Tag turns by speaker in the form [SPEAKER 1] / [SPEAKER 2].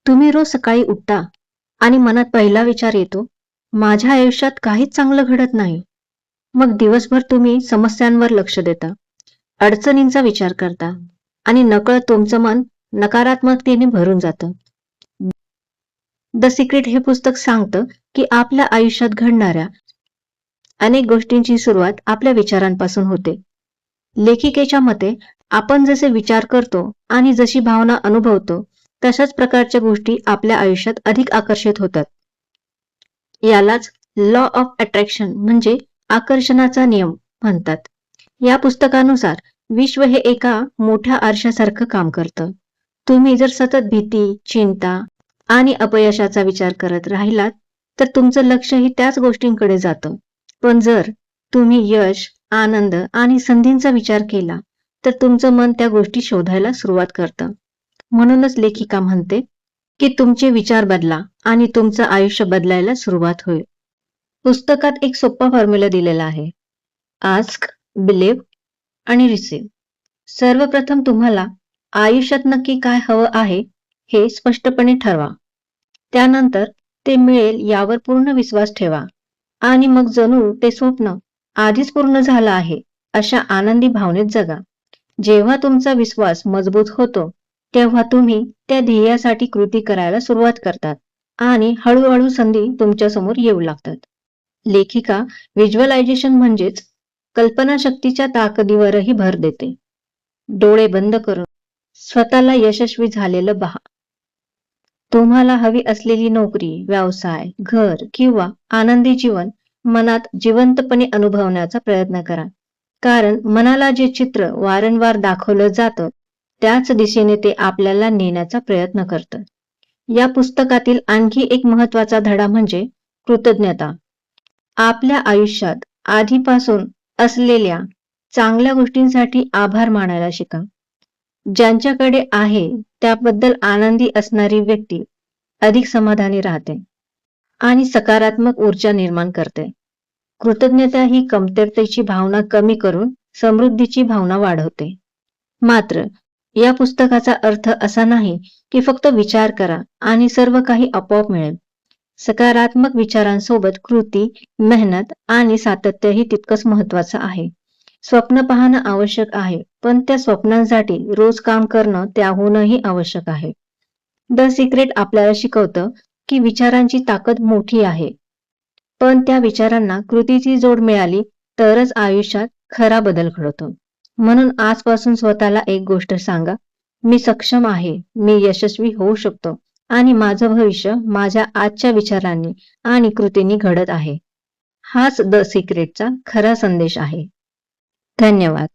[SPEAKER 1] तुम्ही रोज सकाळी उठता आणि मनात पहिला विचार येतो, माझ्या आयुष्यात काहीच चांगलं घडत नाही. मग दिवसभर तुम्ही समस्यांवर लक्ष देता, अडचणींचा विचार करता आणि नकळत तुमचं मन नकारात्मकतेने भरून जातं. द सिक्रेट हे पुस्तक सांगतं की आपल्या आयुष्यात घडणाऱ्या अनेक गोष्टींची सुरुवात आपल्या विचारांपासून होते. लेखिकेच्या मते आपण जसे विचार करतो आणि जशी भावना अनुभवतो तशाच प्रकारच्या गोष्टी आपल्या आयुष्यात अधिक आकर्षित होतात. यालाच लॉ ऑफ अट्रॅक्शन म्हणजे आकर्षणाचा नियम म्हणतात. या पुस्तकानुसार विश्व हे एका मोठ्या आरशासारखं काम करतं. तुम्ही जर सतत भीती, चिंता आणि अपयशाचा विचार करत राहिलात तर तुमचं लक्षही त्याच गोष्टींकडे जातं. पण जर तुम्ही यश, आनंद आणि संधींचा विचार केला तर तुमचं मन त्या गोष्टी शोधायला सुरुवात करतं. म्हणूनच लेखिका म्हणते की तुमचे विचार बदला आणि तुमचं आयुष्य बदलायला सुरुवात होईल. पुस्तकात एक सोपा फॉर्म्युला दिलेला आहे. आस्क, बिलीव्ह आणि रिसीव्ह. सर्वप्रथम तुम्हाला आयुष्यात नक्की काय हवं आहे हे स्पष्टपणे ठरवा. त्यानंतर ते मिळेल यावर पूर्ण विश्वास ठेवा आणि मग जणू ते स्वप्न आधीच पूर्ण झालं आहे अशा आनंदी भावनेत जगा. जेव्हा तुमचा विश्वास मजबूत होतो तेव्हा तुम्ही त्या ध्येयासाठी कृती करायला सुरुवात करतात आणि हळूहळू संधी तुमच्या समोर येऊ लागतात. लेखिका व्हिज्युअलायझेशन म्हणजेच कल्पनाशक्तीच्या ताकदीवरही भर देते. डोळे बंद करून स्वतःला यशस्वी झालेलं पहा. तुम्हाला हवी असलेली नोकरी, व्यवसाय, घर किंवा आनंदी जीवन मनात जिवंतपणे अनुभवण्याचा प्रयत्न करा. कारण मनाला जे चित्र वारंवार दाखवलं जातं त्याच दिशेने ते आपल्याला नेण्याचा प्रयत्न करतं. या पुस्तकातील आणखी एक महत्वाचा धडा म्हणजे कृतज्ञता. आपल्या आयुष्यात आधीपासून असलेल्या चांगल्या गोष्टींसाठी आभार मानायला शिका. ज्यांच्याकडे आहे त्याबद्दल आनंदी असणारी व्यक्ती अधिक समाधानी राहते आणि सकारात्मक ऊर्जा निर्माण करते. कृतज्ञता ही कमतरतेची भावना कमी करून समृद्धीची भावना वाढवते. मात्र या पुस्तकाचा अर्थ असा नाही की फक्त विचार करा आणि सर्व काही आपोआप मिळेल. सकारात्मक विचारांसोबत कृती, मेहनत आणि सातत्यही तितकंच महत्वाचं आहे. स्वप्न पाहणं आवश्यक आहे, पण त्या स्वप्नांसाठी रोज काम करणं त्याहूनही आवश्यक आहे. द सिक्रेट आपल्याला शिकवतं की विचारांची ताकद मोठी आहे, पण त्या विचारांना कृतीची जोड मिळाली तरच आयुष्यात खरा बदल घडतो. म्हणून आजपासून स्वतःला एक गोष्ट सांगा, मी सक्षम आहे, मी यशस्वी होऊ शकतो आणि माझं भविष्य माझ्या आजच्या विचारांनी आणि कृतींनी घडत आहे. हाच द सिक्रेटचा खरा संदेश आहे. धन्यवाद.